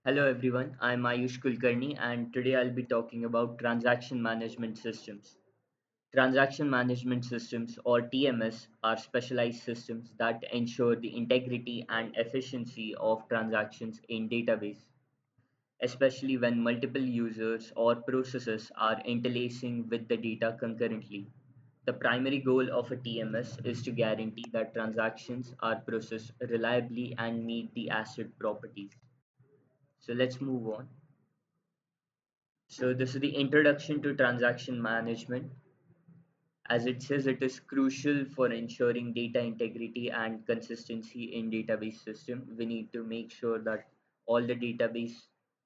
Hello everyone, I'm Ayush Kulkarni and today I'll be talking about transaction management systems. Transaction management systems or TMS are specialized systems that ensure the integrity and efficiency of transactions in database, especially when multiple users or processes are interlacing with the data concurrently. The primary goal of a TMS is to guarantee that transactions are processed reliably and meet the ACID properties. So let's move on. So this is the introduction to transaction management. As it says, it is crucial for ensuring data integrity and consistency in database system. We need to make sure that all the database,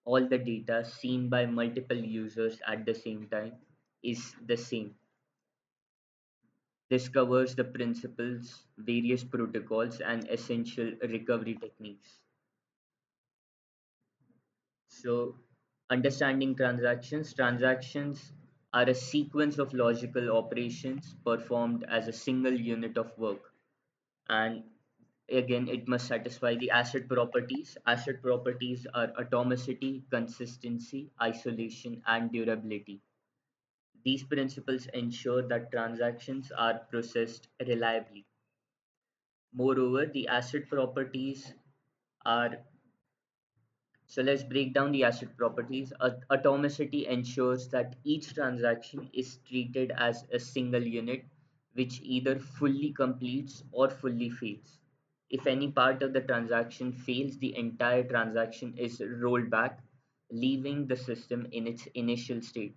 all the data seen by multiple users at the same time is the same. This covers the principles, various protocols, and essential recovery techniques. So, understanding transactions are a sequence of logical operations performed as a single unit of work. And again, it must satisfy the ACID properties. ACID properties are atomicity, consistency, isolation, and durability. These principles ensure that transactions are processed reliably. Moreover, the ACID properties are So let's break down the ACID properties. Atomicity ensures that each transaction is treated as a single unit, which either fully completes or fully fails. If any part of the transaction fails, the entire transaction is rolled back, leaving the system in its initial state.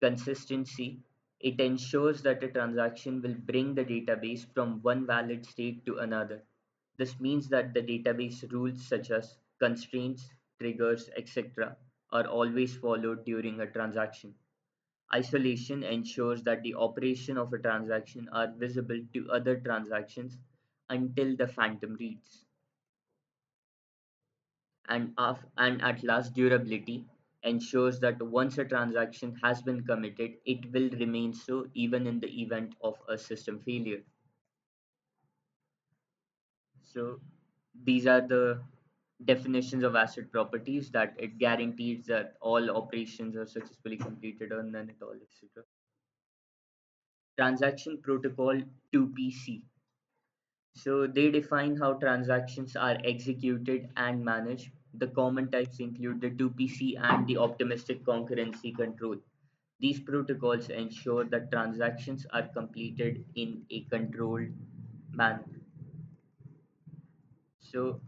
Consistency, it ensures that a transaction will bring the database from one valid state to another. This means that the database rules such as constraints, triggers, etc. are always followed during a transaction. Isolation ensures that the operation of a transaction are visible to other transactions until the phantom reads. And at last, durability ensures that once a transaction has been committed, it will remain so even in the event of a system failure. So these are the definitions of ACID properties, that it guarantees that all operations are successfully completed and then it all, etc. Transaction protocol 2PC. So they define how transactions are executed and managed. The common types include the 2PC and the optimistic concurrency control. These protocols ensure that transactions are completed in a controlled manner. So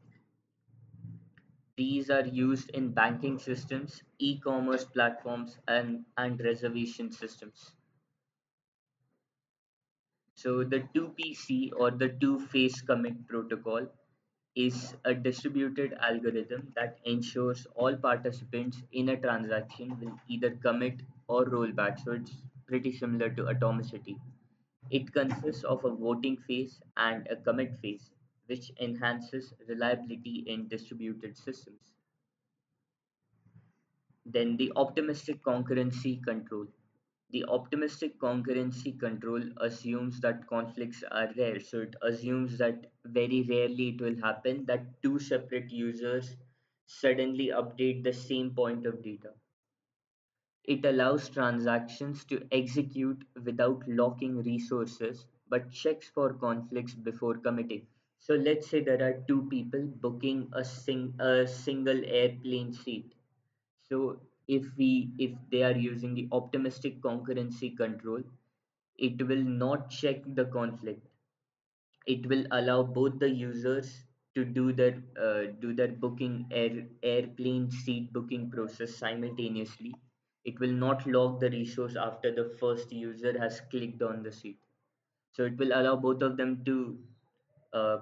these are used in banking systems, e-commerce platforms, and reservation systems. So the 2PC or the two-phase commit protocol is a distributed algorithm that ensures all participants in a transaction will either commit or roll back. So it's pretty similar to atomicity. It consists of a voting phase and a commit phase, which enhances reliability in distributed systems. Then the optimistic concurrency control. The optimistic concurrency control assumes that conflicts are rare. So it assumes that very rarely it will happen that two separate users suddenly update the same point of data. It allows transactions to execute without locking resources but checks for conflicts before committing. So let's say there are two people booking a single airplane seat. So if they are using the optimistic concurrency control, it will not check the conflict. It will allow both the users to do their airplane seat booking process simultaneously. It will not lock the resource after the first user has clicked on the seat. So it will allow both of them to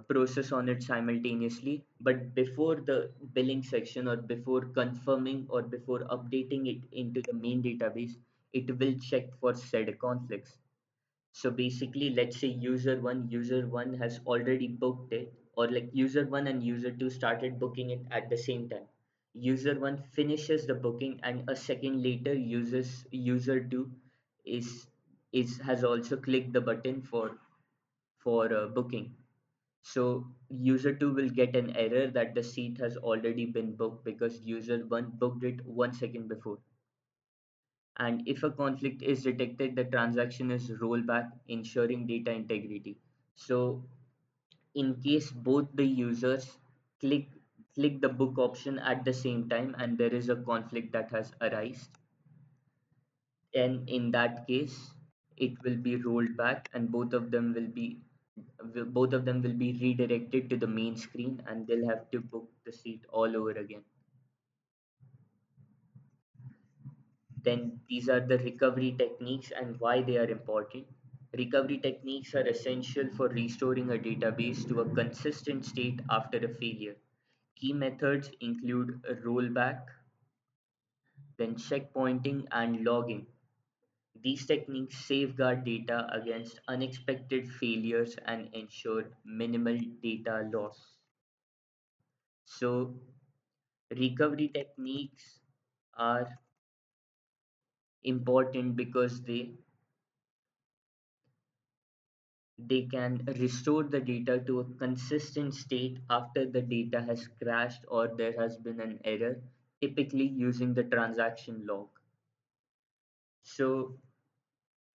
process on it simultaneously, but before the billing section or before confirming or before updating it into the main database, it will check for said conflicts. So basically, let's say user one has already booked it, or like user one and user two started booking it at the same time. User one finishes the booking, and a second later, user two is has also clicked the button for booking. So user 2 will get an error that the seat has already been booked because user 1 booked it 1 second before. And if a conflict is detected, the transaction is rollback, ensuring data integrity. So in case both the users click click the book option at the same time and there is a conflict that has arisen, and in that case it will be rolled back and both of them will be redirected to the main screen and they'll have to book the seat all over again. Then these are the recovery techniques and why they are important. Recovery techniques are essential for restoring a database to a consistent state after a failure. Key methods include rollback, then checkpointing and logging. These techniques safeguard data against unexpected failures and ensure minimal data loss. So, recovery techniques are important because they can restore the data to a consistent state after the data has crashed or there has been an error, typically using the transaction log. So,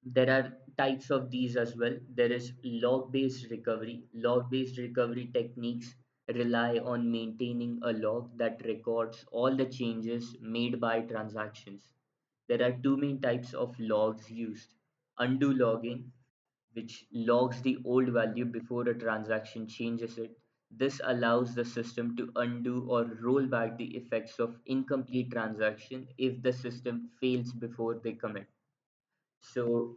there are types of these as well. There is log based recovery. Log based recovery techniques rely on maintaining a log that records all the changes made by transactions. There are two main types of logs used: undo logging, which logs the old value before a transaction changes it. This allows the system to undo or roll back the effects of incomplete transaction if the system fails before they commit. So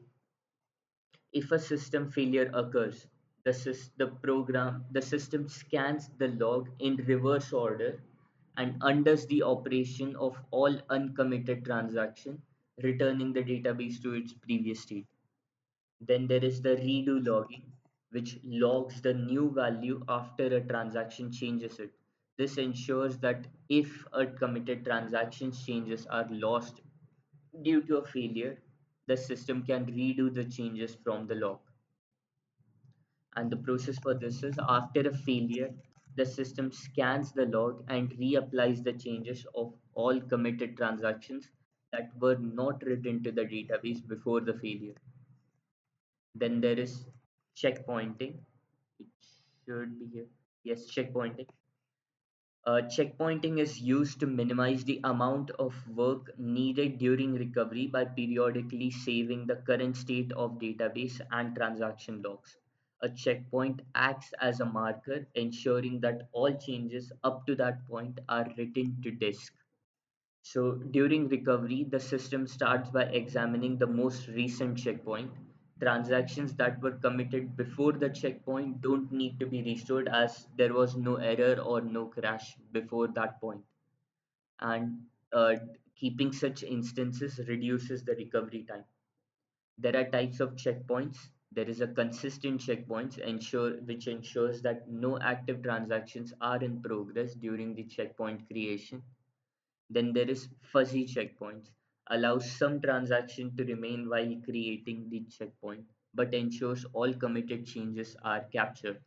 if a system failure occurs, the system scans the log in reverse order and undoes the operation of all uncommitted transaction, returning the database to its previous state. Then there is the redo logging, which logs the new value after a transaction changes it. This ensures that if a committed transaction changes are lost due to a failure, the system can redo the changes from the log. And the process for this is after a failure, the system scans the log and reapplies the changes of all committed transactions that were not written to the database before the failure. Then there is checkpointing. It should be here. Yes, checkpointing. Checkpointing is used to minimize the amount of work needed during recovery by periodically saving the current state of database and transaction logs. A checkpoint acts as a marker, ensuring that all changes up to that point are written to disk. So during recovery, the system starts by examining the most recent checkpoint. Transactions that were committed before the checkpoint don't need to be restored as there was no error or no crash before that point. And keeping such instances reduces the recovery time. There are types of checkpoints. There is a consistent checkpoints which ensures that no active transactions are in progress during the checkpoint creation. Then there is fuzzy checkpoints, allows some transaction to remain while creating the checkpoint, but ensures all committed changes are captured.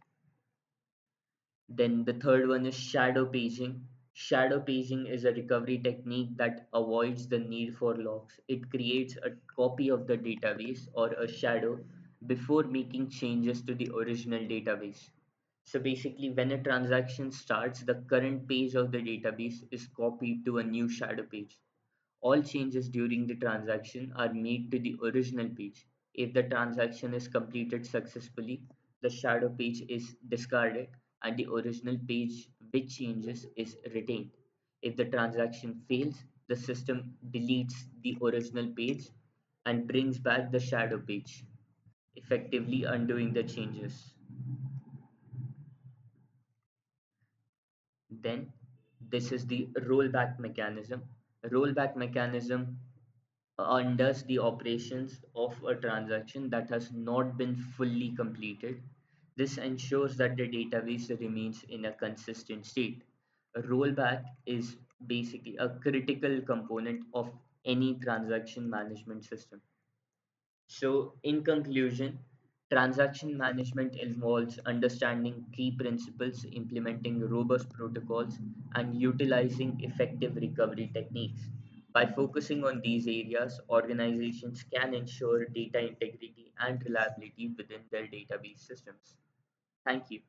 Then the third one is shadow paging. Shadow paging is a recovery technique that avoids the need for logs. It creates a copy of the database or a shadow before making changes to the original database. So basically, when a transaction starts, the current page of the database is copied to a new shadow page. All changes during the transaction are made to the original page. If the transaction is completed successfully, the shadow page is discarded and the original page with changes is retained. If the transaction fails, the system deletes the original page and brings back the shadow page, effectively undoing the changes. Then, this is the rollback mechanism. Rollback mechanism undoes the operations of a transaction that has not been fully completed. This ensures that the database remains in a consistent state. A rollback is basically a critical component of any transaction management system. So, in conclusion, Transaction management involves understanding key principles, implementing robust protocols, and utilizing effective recovery techniques. By focusing on these areas, organizations can ensure data integrity and reliability within their database systems. Thank you.